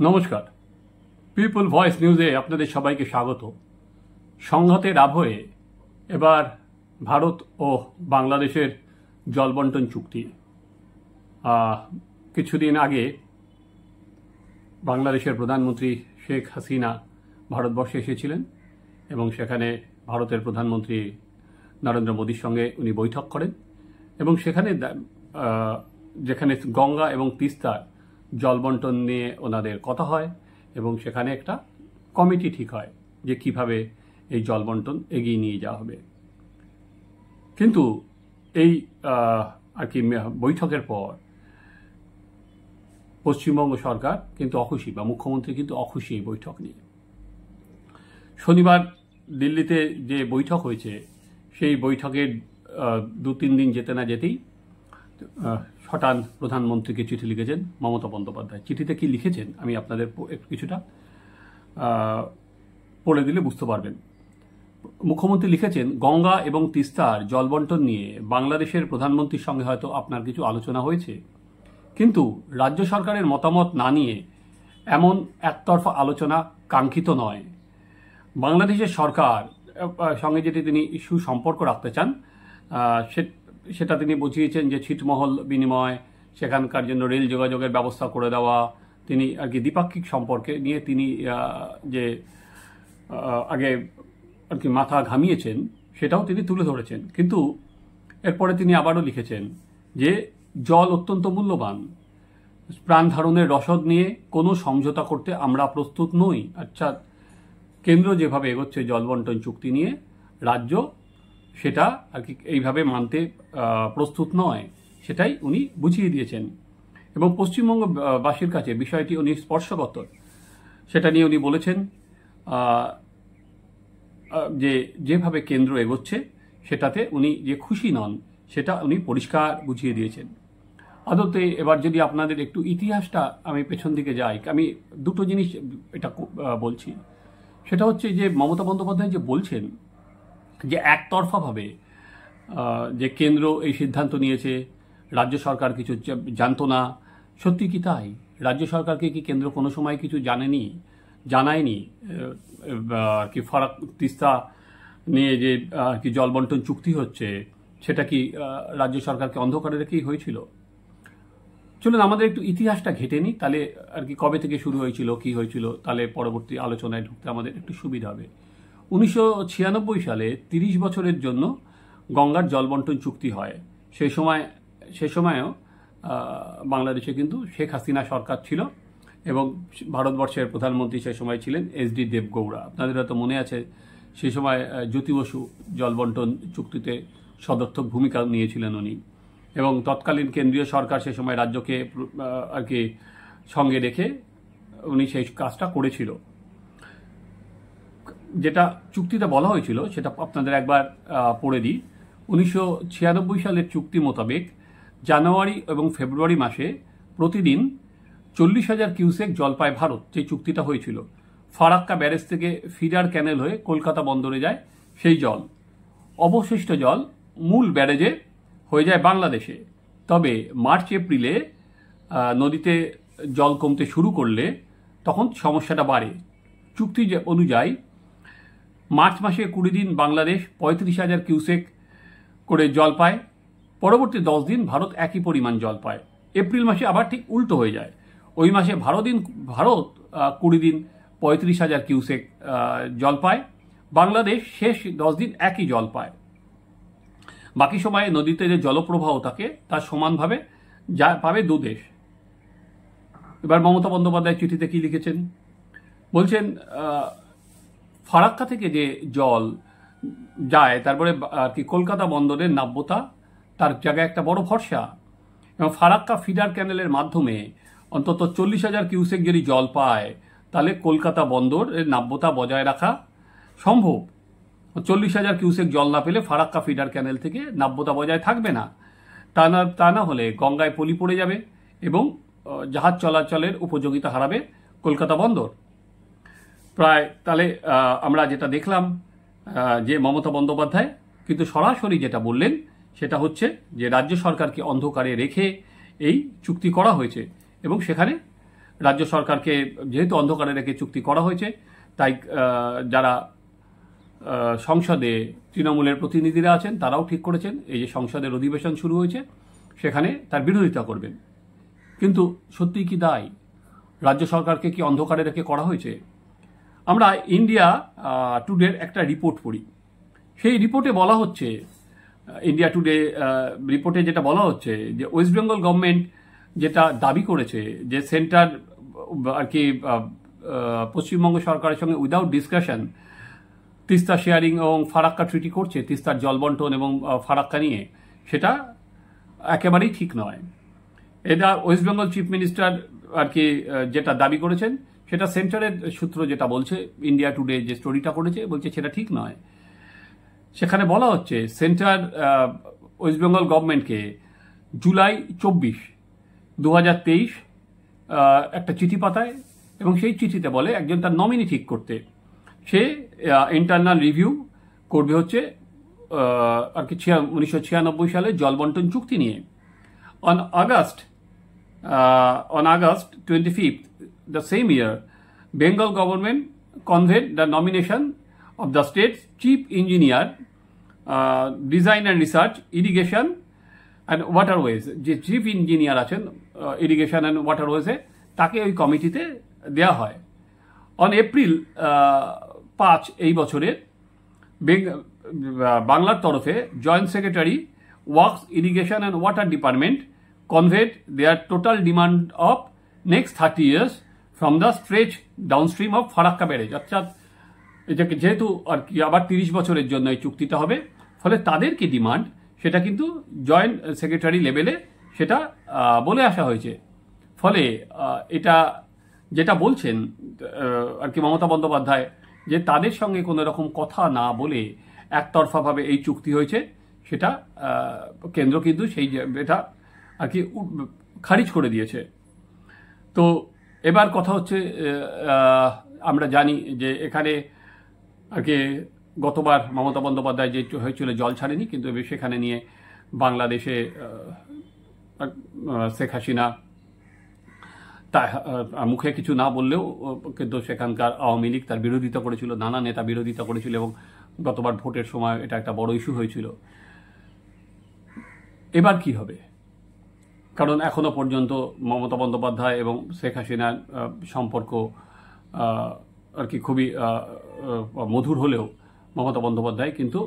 নমস্কার, people voice নিউজে আপনাদের সবাইকে স্বাগত। সংঘাতের আবহে এবার ভারত ও বাংলাদেশের জলবন্টন চুক্তি। কিছুদিন আগে বাংলাদেশের প্রধানমন্ত্রী শেখ হাসিনা ভারতবর্ষে এসেছিলেন এবং সেখানে ভারতের প্রধানমন্ত্রী নরেন্দ্র মোদীর সঙ্গে উনি বৈঠক করেন এবং যেখানে গঙ্গা এবং তিস্তার জলবন্টন নিয়ে ওনাদের কথা হয় এবং সেখানে একটা কমিটি ঠিক হয় যে কিভাবে এই জলবন্টন এগিয়ে নিয়ে যাওয়া হবে। কিন্তু এই বৈঠকের পর পশ্চিমবঙ্গ সরকার কিন্তু অখুশি বা মুখ্যমন্ত্রী কিন্তু অখুশি এই বৈঠক নিয়ে। শনিবার দিল্লিতে যে বৈঠক হয়েছে সেই বৈঠকের 2-3 দিন যেতে না যেতেই হঠাৎ প্রধানমন্ত্রীকে চিঠি লিখেছেন মমতা বন্দ্যোপাধ্যায়। চিঠিতে কি লিখেছেন আমি আপনাদের কিছুটা পড়ে দিলে বুঝতে পারবেন। মুখ্যমন্ত্রী লিখেছেন, গঙ্গা এবং তিস্তার জলবন্টন নিয়ে বাংলাদেশের প্রধানমন্ত্রীর সঙ্গে হয়তো আপনার কিছু আলোচনা হয়েছে, কিন্তু রাজ্য সরকারের মতামত না নিয়ে এমন একতরফা আলোচনা কাঙ্ক্ষিত নয়। বাংলাদেশের সরকার সঙ্গে যেটি তিনি সুসম্পর্ক রাখতে চান সেটা তিনি বুঝিয়েছেন যে ছিটমহল বিনিময়, সেখানকার জন্য রেল যোগাযোগের ব্যবস্থা করে দেওয়া। তিনি দ্বিপাক্ষিক সম্পর্কে নিয়ে তিনি যে আগে মাথা ঘামিয়েছেন সেটাও তিনি তুলে ধরেছেন। কিন্তু এরপরে তিনি আবারও লিখেছেন যে জল অত্যন্ত মূল্যবান, প্রাণ ধারণের রসদ নিয়ে কোনো সমঝোতা করতে আমরা প্রস্তুত নই। আচ্ছা, কেন্দ্র যেভাবে এগোচ্ছে জলবন্টন চুক্তি নিয়ে, রাজ্য সেটা এইভাবে মানতে প্রস্তুত নয়, সেটাই উনি বুঝিয়ে দিয়েছেন এবং পশ্চিমবঙ্গবাসীর কাছে বিষয়টি উনি স্পর্শকাতর। সেটা নিয়ে উনি বলেছেন যে যেভাবে কেন্দ্র এগোচ্ছে সেটাতে উনি যে খুশি নন সেটা উনি পরিষ্কার বুঝিয়ে দিয়েছেন। আদতে এবার যদি আপনাদের একটু ইতিহাসটা আমি পেছন দিকে যাই, আমি দুটো জিনিস এটা বলছি। সেটা হচ্ছে যে মমতা বন্দ্যোপাধ্যায় যে বলছেন যে একতরফাভাবে যে কেন্দ্র এই সিদ্ধান্ত নিয়েছে, রাজ্য সরকার কিছু জানতো না। সত্যি কি তাই? রাজ্য সরকারকে কি কেন্দ্র কোনো সময় কিছু জানায়নি? ফারাক তিস্তা নিয়ে যে জলবন্টন চুক্তি হচ্ছে সেটা কি রাজ্য সরকারকে অন্ধকারে রেখেই হয়েছিল? চলুন আমাদের একটু ইতিহাসটা ঘেটে নিই, তাহলে কবে থেকে শুরু হয়েছিল, কি হয়েছিল, তাহলে পরবর্তী আলোচনায় ঢুকতে আমাদের একটু সুবিধা হবে। 1996 সালে 30 বছরের জন্য গঙ্গার জলবন্টন চুক্তি হয়। সে সময়ও বাংলাদেশে কিন্তু শেখ হাসিনা সরকার ছিল এবং ভারতবর্ষের প্রধানমন্ত্রী সে সময় ছিলেন এস.ডি. দেবগৌড়া। আপনাদের হয়তো মনে আছে সে সময় জ্যোতি বসু জলবন্টন চুক্তিতে সদর্থক ভূমিকা নিয়েছিলেন উনি, এবং তৎকালীন কেন্দ্রীয় সরকার সে সময় রাজ্যকে সঙ্গে রেখে উনি সেই কাজটা করেছিল। যেটা চুক্তিতে বলা হয়েছিল সেটা আপনাদের একবার পড়ে দিই। 1996 সালের চুক্তি মোতাবেক জানুয়ারি এবং ফেব্রুয়ারি মাসে প্রতিদিন 40,000 কিউসেক জল পায় ভারত। যে চুক্তিটা হয়েছিল, ফারাক্কা ব্যারেজ থেকে ফিডার ক্যানেল হয়ে কলকাতা বন্দরে যায় সেই জল। অবশিষ্ট জল মূল ব্যারেজে হয়ে যায় বাংলাদেশে। তবে মার্চ এপ্রিলে নদীতে জল কমতে শুরু করলে তখন সমস্যাটা বাড়ে। চুক্তি অনুযায়ী মার্চ মাসে 20 দিন বাংলাদেশ 35,000 কিউসেক করে জল পায়। পরবর্তী 10 দিন ভারত একই পরিমাণ জল পায়। এপ্রিল মাসে আবার ঠিক উল্টো হয়ে যায়। ওই মাসে ভারত 20 দিন 35,000 কিউসেক জল পায়, বাংলাদেশ শেষ 10 দিন একই জল পায়। বাকি সময়ে নদীতে যে জলপ্রবাহ থাকে তার সমানভাবে পাবে দু দেশ। এবার মমতা বন্দ্যোপাধ্যায় চিঠিতে কি লিখেছেন? বলছেন ফারাক্কা থেকে যে জল যায় তারপরে কলকাতা বন্দরের নাব্যতা তার জায়গায় একটা বড় ভরসা, এবং ফারাক্কা ফিডার ক্যানেলের মাধ্যমে অন্তত 40,000 কিউসেক যদি জল পায় তাহলে কলকাতা বন্দরের নাব্যতা বজায় রাখা সম্ভব। 40,000 কিউসেক জল না পেলে ফারাক্কা ফিডার ক্যানেল থেকে নাব্যতা বজায় থাকবে না। তা না হলে গঙ্গায় পলি পড়ে যাবে এবং জাহাজ চলাচলের উপযোগিতা হারাবে কলকাতা বন্দর। তাহলে আমরা যেটা দেখলাম যে মমতা বন্দ্যোপাধ্যায় কিন্তু সরাসরি যেটা বললেন সেটা হচ্ছে যে রাজ্য সরকারকে অন্ধকারে রেখে এই চুক্তি করা হয়েছে এবং সেখানে রাজ্য সরকারকে যেহেতু অন্ধকারে রেখে চুক্তি করা হয়েছে, তাই যারা সংসদে তৃণমূলের প্রতিনিধিরা আছেন তারাও ঠিক করেছেন এই যে সংসদের অধিবেশন শুরু হয়েছে সেখানে তার বিরোধিতা করবেন। কিন্তু সত্যিই কি দায়? রাজ্য সরকারকে কি অন্ধকারে রেখে করা হয়েছে? আমরা ইন্ডিয়া টুডের একটা রিপোর্ট পড়ি। সেই রিপোর্টে বলা হচ্ছে, ইন্ডিয়া টুডে রিপোর্টে যেটা বলা হচ্ছে যে ওয়েস্ট বেঙ্গল গভর্নমেন্ট যেটা দাবি করেছে যে সেন্টার আর কি পশ্চিমবঙ্গ সরকারের সঙ্গে উইদাউট ডিসকাশন তিস্তা শেয়ারিং এবং ফারাক্কা ট্রিটি করছে তিস্তার জল বন্টন এবং ফারাক্কা নিয়ে, সেটা একেবারেই ঠিক নয়। এটা ওয়েস্ট বেঙ্গল চিফ মিনিস্টার আর কি যেটা দাবি করেছেন সেটা সেন্টারের সূত্র যেটা বলছে, ইন্ডিয়া টুডে যে স্টোরিটা করেছে বলছে সেটা ঠিক নয়। সেখানে বলা হচ্ছে সেন্টার ওয়েস্ট বেঙ্গল গভর্নমেন্টকে জুলাই 24, 2023 একটা চিঠি পাঠায় এবং সেই চিঠিতে বলে একজন তার নমিনি ঠিক করতে, সে ইন্টারনাল রিভিউ করবে হচ্ছে আর কি 1996 সালে জল বন্টন চুক্তি নিয়ে। On August 25th, the same year, Bengal government conveyed the nomination of the state's chief engineer, design and research, irrigation and waterways. যে চিফ ইঞ্জিনিয়ার আছেন ইরিগেশন অ্যান্ড ওয়াটারওয়েজে, তাকে ওই কমিটিতে দেওয়া হয়। অন এপ্রিল 5 এই বছরের বাংলার তরফে joint secretary works, irrigation and water department conveyed their total demand of next 30 years from the stretch downstream of Farakka barrage। অর্থাৎ এটাকে যেহেতু আর কি আবার 30 বছরের জন্য এই চুক্তিটা হবে, ফলে তাদের কি ডিমান্ড সেটা কিন্তু জয়েন্ট সেক্রেটারি লেভেলে সেটা বলে আসা হয়েছে। ফলে এটা যেটা বলছেন আর কি মমতা বন্দ্যোপাধ্যায়, যে তাদের সঙ্গে কোনো রকম কথা না বলে একতরফাভাবে এই চুক্তি হয়েছে, সেটা কেন্দ্র কিন্তু সেই এটা আর কি খারিজ করে দিয়েছে। তো এবার কথা হচ্ছে, আমরা জানি যে এখানে আর কি গতবার মমতা বন্দ্যোপাধ্যায় যে হয়েছিল জল ছাড়েনি, কিন্তু সেখানে নিয়ে বাংলাদেশে শেখ হাসিনা তা মুখে কিছু না বললেও কিন্তু সেখানকার আওয়ামী লীগ তার বিরোধিতা করেছিল, নানা নেতা বিরোধিতা করেছিল এবং গতবার ভোটের সময় এটা একটা বড় ইস্যু হয়েছিল। এবার কি হবে? কারণ এখনো পর্যন্ত মমতা বন্দ্যোপাধ্যায় এবং শেখ হাসিনার সম্পর্ক আর কি খুবই মধুর হলেও মমতা বন্দ্যোপাধ্যায় কিন্তু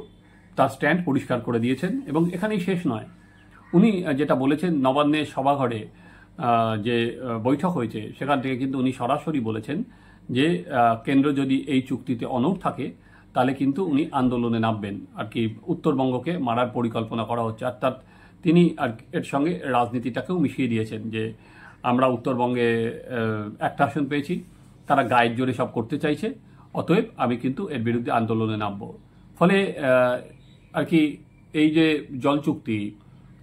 তার স্ট্যান্ড পরিষ্কার করে দিয়েছেন এবং এখানেই শেষ নয়। উনি যেটা বলেছেন নবান্নে সভাঘরে যে বৈঠক হয়েছে সেখান থেকে কিন্তু উনি সরাসরি বলেছেন যে কেন্দ্র যদি এই চুক্তিতে অনড় থাকে তাহলে কিন্তু উনি আন্দোলনে নামবেন, আর কি উত্তরবঙ্গকে মারার পরিকল্পনা করা হচ্ছে। অর্থাৎ তিনি আর এর সঙ্গে রাজনীতিটাকেও মিশিয়ে দিয়েছেন যে আমরা উত্তরবঙ্গে একটা আসন পেয়েছি, তারা গায়ের জোরে সব করতে চাইছে, অতএব আমি কিন্তু এর বিরুদ্ধে আন্দোলনে নামব। ফলে আর কি এই যে জল চুক্তি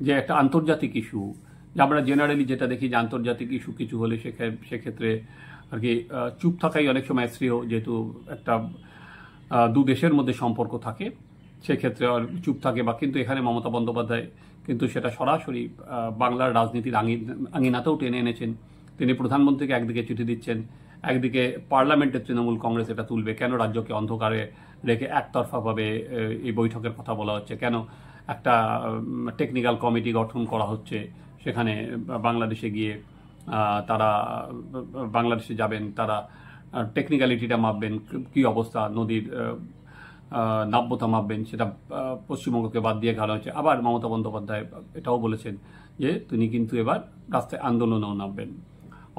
যে একটা আন্তর্জাতিক ইস্যু, যে আমরা জেনারেলি যেটা দেখি যে আন্তর্জাতিক ইস্যু কিছু হলে সেক্ষেত্রে আর কি চুপ থাকাই অনেক সময় শ্রেয়, যেহেতু একটা দু দেশের মধ্যে সম্পর্ক থাকে সেক্ষেত্রে চুপ থাকে। বা কিন্তু এখানে মমতা বন্দ্যোপাধ্যায় কিন্তু সেটা সরাসরি বাংলার রাজনীতির আঙিনাতেও টেনে এনেছেন। তিনি প্রধানমন্ত্রীকে একদিকে চিঠি দিচ্ছেন, একদিকে পার্লামেন্টের তৃণমূল কংগ্রেস এটা তুলবে, কেন রাজ্যকে অন্ধকারে রেখে একতরফাভাবে এই বৈঠকের কথা বলা হচ্ছে, কেন একটা টেকনিক্যাল কমিটি গঠন করা হচ্ছে, সেখানে বাংলাদেশে গিয়ে তারা বাংলাদেশে যাবেন, তারা টেকনিক্যালিটিটা মাপবেন, কি অবস্থা নদীর নাব্যতা মাপবেন, সেটা পশ্চিমবঙ্গকে বাদ দিয়ে গেল হচ্ছে। আবার মমতা বন্দ্যোপাধ্যায় এটাও বলেছেন যে তিনি কিন্তু এবার রাস্তায় আন্দোলনেও নামবেন।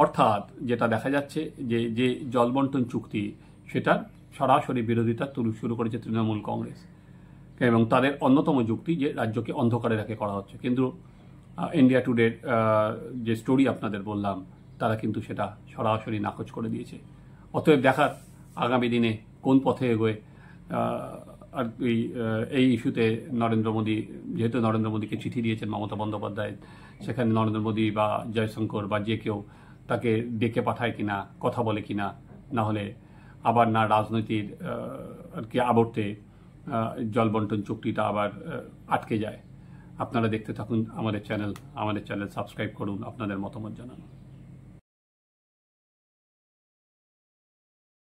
অর্থাৎ যেটা দেখা যাচ্ছে যে যে জলবন্টন চুক্তি সেটার সরাসরি বিরোধিতা শুরু করেছে তৃণমূল কংগ্রেস এবং তাদের অন্যতম যুক্তি যে রাজ্যকে অন্ধকারে রেখে করা হচ্ছে। কিন্তু ইন্ডিয়া টুডের যে স্টোরি আপনাদের বললাম তারা কিন্তু সেটা সরাসরি নাকচ করে দিয়েছে। অতএব দেখার আগামী দিনে কোন পথে এগোয়। আর এই ইস্যুতে নরেন্দ্র মোদী, যেহেতু নরেন্দ্র মোদীকে চিঠি দিয়েছেন মমতা বন্দ্যোপাধ্যায়, সেখানে নরেন্দ্র মোদী বা জয়শঙ্কর বা যে কেউ তাকে ডেকে পাঠায় কিনা, কথা বলে কিনা, না হলে আবার না রাজনীতির আর কি আবর্তে জলবন্টন চুক্তিটা আবার আটকে যায়। আপনারা দেখতে থাকুন আমাদের চ্যানেল সাবস্ক্রাইব করুন, আপনাদের মতামত জানান।